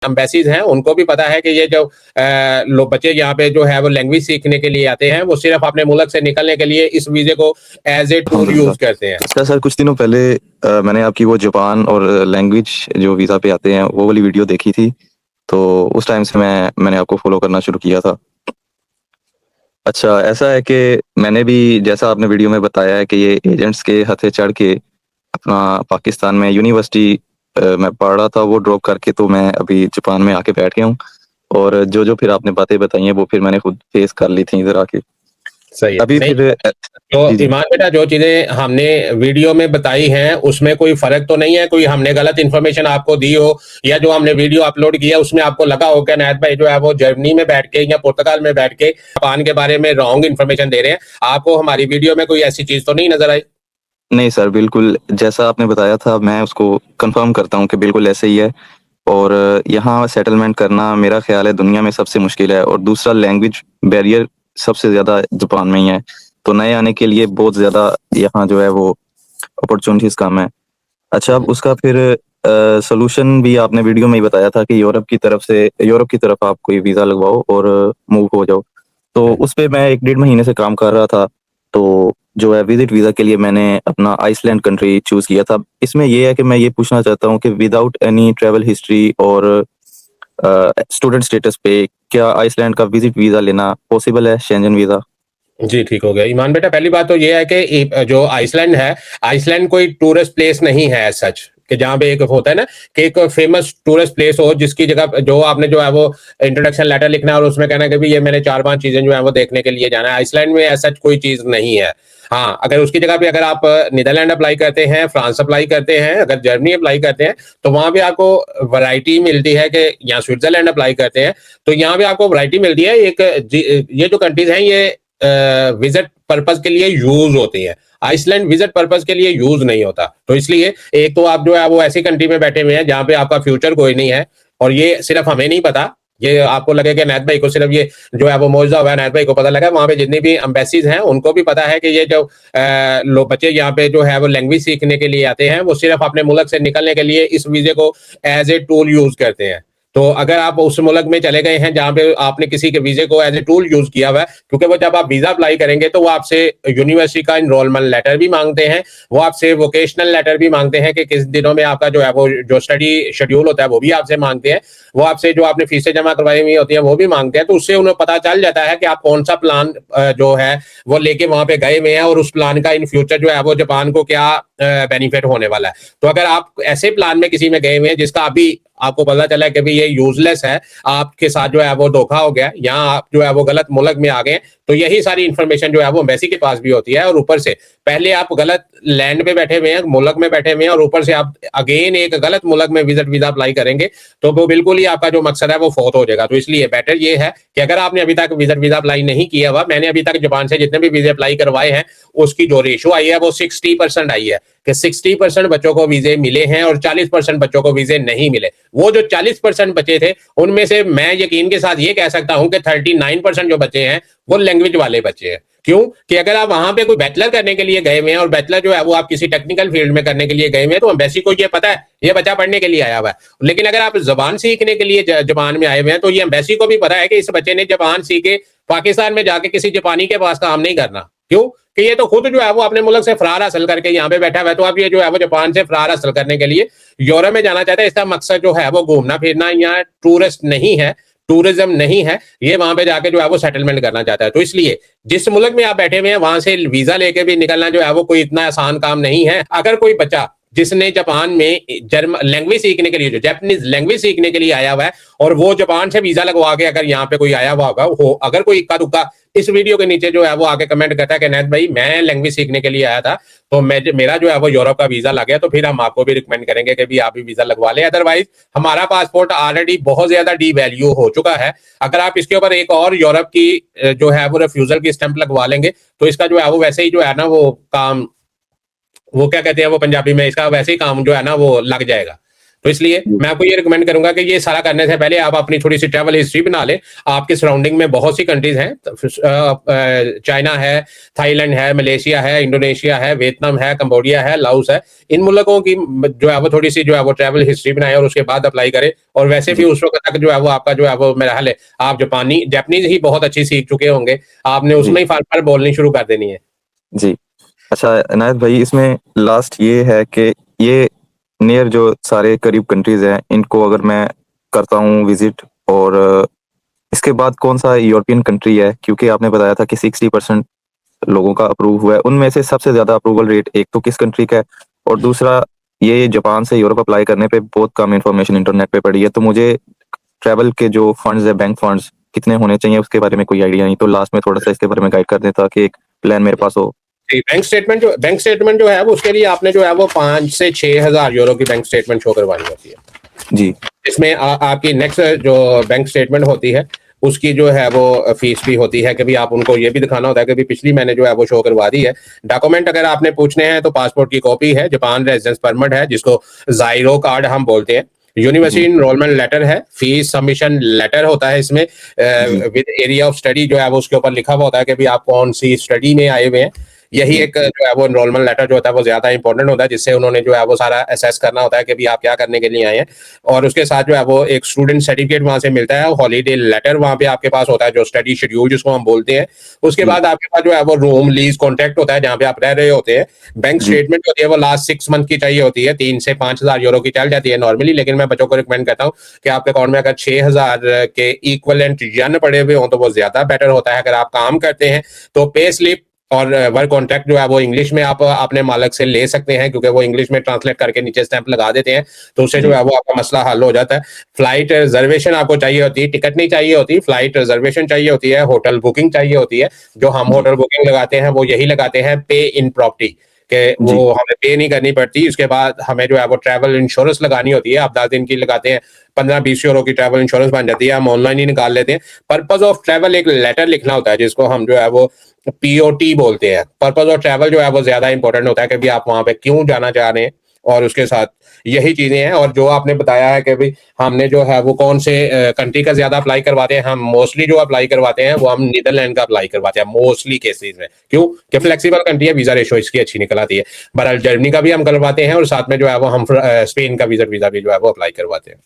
Embassies हैं उनको भी पता है कि ये जो लोग बच्चे यहाँ पे जो है वो लैंग्वेज सीखने के लिए आते हैं, वो सिर्फ अपने मुल्क से निकलने के लिए इस वीजे को एज ए टूल अल्हम्दुलिल्लाह। यूज करते हैं। अच्छा सर, कुछ दिनों पहले मैंने आपकी वो जापान और लैंग्वेज जो वीज़ा पे आते हैं वो वाली वीडियो देखी थी, तो उस टाइम से मैंने आपको फॉलो करना शुरू किया था। अच्छा, ऐसा है कि मैंने भी जैसा आपने वीडियो में बताया है कि ये एजेंट्स के हथे चढ़ के अपना पाकिस्तान में यूनिवर्सिटी मैं पढ़ रहा था, वो ड्रॉप करके तो मैं अभी जापान में आके बैठ गया हूँ, और जो फिर आपने बातें बताई हैं वो फिर मैंने खुद फेस कर ली थी इधर आके। सही है। अभी नहीं, फिर तो जी, जी। ईमान बेटा जो चीजें हमने वीडियो में बताई हैं उसमें कोई फर्क तो नहीं है, कोई हमने गलत इन्फॉर्मेशन आपको दी हो या जो हमने वीडियो अपलोड किया उसमें आपको लगा हो कि अनायत भाई जो है वो जर्मनी में बैठ के या पुर्तगाल में बैठ के जापान के बारे में रॉन्ग इन्फॉर्मेशन दे रहे हैं। आपको हमारी वीडियो में कोई ऐसी चीज तो नहीं नजर आई? नहीं सर, बिल्कुल जैसा आपने बताया था मैं उसको कंफर्म करता हूँ कि बिल्कुल ऐसे ही है, और यहाँ सेटलमेंट करना मेरा ख्याल है दुनिया में सबसे मुश्किल है, और दूसरा लैंग्वेज बैरियर सबसे ज़्यादा जापान में ही है, तो नए आने के लिए बहुत ज़्यादा यहाँ जो है वो अपॉर्चुनिटीज़ कम है। अच्छा, अब उसका फिर सॉल्यूशन भी आपने वीडियो में ही बताया था कि यूरोप की तरफ आप कोई वीज़ा लगवाओ और मूव हो जाओ। तो उस पे मैं 1 डेढ़ महीने से काम कर रहा था। तो जो है विज़िट वीज़ा के लिए मैंने अपना आइसलैंड कंट्री चूज़ किया था। इसमें ये है कि मैं ये पूछना चाहता हूँ कि विदाउट एनी ट्रैवल हिस्ट्री और स्टूडेंट स्टेटस पे क्या आइसलैंड का विज़िट वीज़ा लेना पॉसिबल है, शेंजन वीज़ा? जी, ठीक हो गया। ईमान बेटा पहली बात तो ये है कि जो आइसलैंड है, आइसलैंड कोई टूरिस्ट प्लेस नहीं है एज़ सच, कि जहाँ पे एक होता है ना कि एक फेमस टूरिस्ट प्लेस हो जिसकी जगह जो आपने जो है वो इंट्रोडक्शन लेटर लिखना है और उसमें कहना है कि भई ये मैंने 4-5 चीज़ें जो है वो देखने के लिए जाना है। आइसलैंड में एज़ सच कोई चीज़ नहीं है। हाँ, अगर उसकी जगह पे अगर आप नीदरलैंड अप्लाई करते हैं, फ्रांस अप्लाई करते हैं, अगर जर्मनी अप्लाई करते हैं, तो वहाँ पे आपको वैरायटी मिलती है कि या स्विट्ज़रलैंड अप्लाई करते हैं, तो यहाँ पे आपको वैरायटी मिलती है। ये जो कंट्रीज़ हैं ये विजिट पर्पज के लिए यूज होती है। आइसलैंड विजिट पर्पज के लिए यूज नहीं होता, तो इसलिए एक तो आप जो है वो ऐसी कंट्री में बैठे हुए हैं जहां पे आपका फ्यूचर कोई नहीं है, और ये सिर्फ हमें नहीं पता, ये आपको लगे कि अनैत भाई को सिर्फ ये जो है वो मौजूदा हुआ है, अनैत भाई को पता लगा, वहां पे जितनी भी एम्बेसीज हैं उनको भी पता है कि ये जो लोग बच्चे यहाँ पे जो है वो लैंग्वेज सीखने के लिए आते हैं, वो सिर्फ अपने मुल्क से निकलने के लिए इस वीजे को एज ए टूल यूज करते हैं। तो अगर आप उस मुल्क में चले गए हैं जहां पे आपने किसी के वीजे को एज ए टूल यूज किया हुआ है, क्योंकि वो जब आप वीजा अप्लाई करेंगे तो वो आपसे यूनिवर्सिटी का इनरोलमेंट लेटर भी मांगते हैं, वो आपसे वोकेशनल लेटर भी मांगते हैं कि किस दिनों में आपका जो है वो जो स्टडी शेड्यूल होता है वो भी आपसे मांगते हैं, वो आपसे जो आपने फीसें जमा करवाई हुई होती है वो भी मांगते हैं। तो उससे उन्हें पता चल जाता है कि आप कौन सा प्लान जो है वो लेके वहां पे गए हुए हैं, और उस प्लान का इन फ्यूचर जो है वो जापान को क्या बेनिफिट होने वाला है। तो अगर आप ऐसे प्लान में किसी में गए हुए हैं जिसका अभी आपको पता चला कि भाई ये यूजलेस है, आपके साथ जो है वो धोखा हो गया, यहाँ आप जो है वो गलत मुल्क में आ गए, तो यही सारी इंफॉर्मेशन जो है वो एम्बेसी के पास भी होती है, और ऊपर से पहले आप गलत लैंड पे बैठे हुए हैं, मुल्क में बैठे हुए हैं, और ऊपर से आप अगेन एक गलत मुल्क में विजिट वीजा अप्लाई करेंगे, तो वो बिल्कुल ही आपका जो मकसद है वो फौत हो जाएगा। तो इसलिए बेटर ये है कि अगर आपने अभी तक विजिट वीजा अप्लाई नहीं किया हुआ, मैंने अभी तक जापान से जितने भी वीजे अप्लाई करवाए हैं उसकी जो रेशो आई है वो 60% आई है, कि 60% बच्चों को वीजे मिले हैं और 40% बच्चों को वीजे नहीं मिले। वो जो 40% बचे थे उनमें से मैं यकीन के साथ ये कह सकता हूं कि 39% जो बचे हैं वो लैंग्वेज वाले बचे हैं। क्यों? कि अगर आप वहां पे कोई बैचलर करने के लिए गए हुए हैं, और बैचलर जो है वो आप किसी टेक्निकल फील्ड में करने के लिए गए हुए हैं, तो एम्बेसी को ये पता है ये बच्चा पढ़ने के लिए आया हुआ है। लेकिन अगर आप जबान सीखने के लिए जापान में आए हुए हैं, तो ये एम्बेसी को भी पता है कि इस बच्चे ने जबान सीखे पाकिस्तान में जाके किसी जापानी के पास काम नहीं करना। क्यों? कि ये तो खुद जो है वो अपने मुल्क से फरार हासिल करके यहाँ पे बैठा हुआ है, तो अब ये जो है वो जापान से फरार हासिल करने के लिए यूरोप में जाना चाहता है। इसका मकसद जो है वो घूमना फिरना, यहाँ टूरिस्ट नहीं है, टूरिज्म नहीं है, ये वहां पे जाके जो है वो सेटलमेंट करना चाहता है। तो इसलिए जिस मुल्क में आप बैठे हुए हैं वहां से वीजा लेके भी निकलना जो है वो कोई इतना आसान काम नहीं है। अगर कोई बच्चा जिसने जापान में जर्मन लैंग्वेज सीखने के लिए, जो जापानीज लैंग्वेज सीखने के लिए आया हुआ है, और वो जापान से वीजा लगवा के अगर यहाँ पे कोई आया हुआ होगा, हो अगर कोई इक्का दुक्का इस वीडियो के नीचे जो है वो आके कमेंट करता है कि अनैत भाई मैं लैंग्वेज सीखने के लिए आया था, तो मेरा जो है वो यूरोप का वीजा लग गया, तो फिर हम आपको भी रिकमेंड करेंगे कि भी आप भी वीजा लगवा लें। अदरवाइज हमारा पासपोर्ट ऑलरेडी बहुत ज्यादा डी वैल्यू हो चुका है। अगर आप इसके ऊपर एक और यूरोप की जो है वो रिफ्यूजल की स्टैंप लगवा लेंगे, तो इसका जो है वो वैसे ही जो है ना वो काम, वो क्या कहते हैं वो पंजाबी में, इसका वैसे ही काम जो है ना वो लग जाएगा। तो इसलिए जी। मैं आपको ये रिकमेंड करूंगा कि ये सारा करने से पहले आप अपनी थोड़ी सी ट्रैवल हिस्ट्री बना लें। आपके सराउंडिंग में बहुत सी कंट्रीज हैं, चाइना है, थाईलैंड है, मलेशिया है, इंडोनेशिया है, वियतनाम है, कंबोडिया है, लाओस है। इन मुल्कों की जो है वो थोड़ी सी जो है वो ट्रैवल हिस्ट्री बनाए और उसके बाद अप्लाई करें। और वैसे भी जी। उस वक्त तक जो है वो आपका जो है वो मेरा हाल है, आप जापानीज ही बहुत अच्छी सीख चुके होंगे, आपने जी। उसमें ही फाल फाल बोलनी शुरू कर देनी है। जी। अच्छा इनायत भाई, इसमें लास्ट ये है कि ये नियर जो सारे करीब कंट्रीज हैं, इनको अगर मैं करता हूँ विजिट, और इसके बाद कौन सा यूरोपियन कंट्री है, क्योंकि आपने बताया था कि 60% लोगों का अप्रूव हुआ है, उनमें से सबसे ज्यादा अप्रूवल रेट एक तो किस कंट्री का है, और दूसरा ये जापान से यूरोप अप्लाई करने पे बहुत कम इंफॉर्मेशन इंटरनेट पे पड़ी है, तो मुझे ट्रैवल के जो फंड्स है, बैंक फंड्स कितने होने चाहिए उसके बारे में कोई आइडिया नहीं, तो लास्ट में थोड़ा सा इसके बारे में गाइड कर दें ताकि एक प्लान मेरे पास हो। बैंक स्टेटमेंट जो है वो उसके लिए आपने जो है वो 5 से 6 हज़ार यूरो की बैंक स्टेटमेंट शो करवानी होती है। जी। इसमें आपकी नेक्स्ट जो बैंक स्टेटमेंट होती है उसकी जो है वो फीस भी होती है कि भी आप उनको ये भी दिखाना होता है कि भी पिछली मैंने जो है वो शो करवा दी है। डॉक्यूमेंट अगर आपने पूछने हैं तो पासपोर्ट की कॉपी है, जापान रेजिडेंस परमिट है जिसको जाइरो कार्ड हम बोलते हैं, यूनिवर्सिटी जी। इनरोलमेंट लेटर है, फीस सबमिशन लेटर होता है इसमें जी। विद एरिया ऑफ स्टडी जो है वो उसके ऊपर लिखा हुआ होता है कि भी आप कौन सी स्टडी में आए हुए हैं। यही जी। एक जो है वो एनरोलमेंट लेटर जो होता है वो ज्यादा इंपॉर्टेंट होता है, जिससे उन्होंने जो है वो सारा असेस करना होता है कि भी आप क्या करने के लिए आए हैं। और उसके साथ जो है वो एक स्टूडेंट सर्टिफिकेट वहां से मिलता है, हॉलीडे लेटर वहां पे आपके पास होता है, जो स्टडी शेड्यूल जिसको हम बोलते हैं। उसके जी। बाद आपके पास जो है वो रूम लीज कॉन्ट्रैक्ट होता है जहाँ पे आप रह रहे होते हैं। बैंक जी। स्टेटमेंट होती है वो लास्ट 6 मंथ की चाहिए होती है, 3 से 5 हज़ार यूरो की चल जाती है नॉर्मली, लेकिन मैं बच्चों को रिकमेंड करता हूँ कि आपके अकाउंट में अगर 6 हज़ार के इक्वलेंट यन पड़े हुए हों तो वो ज्यादा बेटर होता है। अगर आप काम करते हैं तो पे स्लिप और वर्क कॉन्ट्रैक्ट जो है वो इंग्लिश में आप अपने मालिक से ले सकते हैं, क्योंकि वो इंग्लिश में ट्रांसलेट करके नीचे स्टैंप लगा देते हैं, तो उससे जो जी। है वो आपका मसला हल हो जाता है। फ्लाइट रिजर्वेशन आपको चाहिए होती है, टिकट नहीं चाहिए होती, फ्लाइट रिजर्वेशन चाहिए होती है, होटल बुकिंग चाहिए होती है। जो हम जी। होटल बुकिंग लगाते हैं वो यही लगाते हैं पे इन प्रॉपर्टी, कि वो जी। हमें पे नहीं करनी पड़ती। उसके बाद हमें जो है वो ट्रैवल इंश्योरेंस लगानी होती है, आप 10 दिन की लगाते हैं, 15-20 यूरो की ट्रैवल इंश्योरेंस बन जाती है, हम ऑनलाइन ही निकाल लेते हैं। पर्पज ऑफ ट्रैवल एक लेटर लिखना होता है जिसको हम जो है वो पीओटी बोलते हैं। पर्पज ऑफ ट्रैवल जो है वो ज्यादा इंपॉर्टेंट होता है कि भी आप वहां पे क्यों जाना चाह रहे हैं, और उसके साथ यही चीजें हैं। और जो आपने बताया है कि भाई हमने जो है वो कौन से कंट्री का ज्यादा अप्लाई करवाते हैं, हम मोस्टली जो अप्लाई करवाते हैं वो हम नीदरलैंड का अप्लाई करवाते हैं मोस्टली केसेस में। क्यों? कि फ्लेक्सिबल कंट्री है, वीजा रेशो इसकी अच्छी निकल आती है। बहरहाल जर्मनी का भी हम करवाते हैं और साथ में जो है वो हम स्पेन का वीजा भी जो है वो अप्लाई करवाते हैं।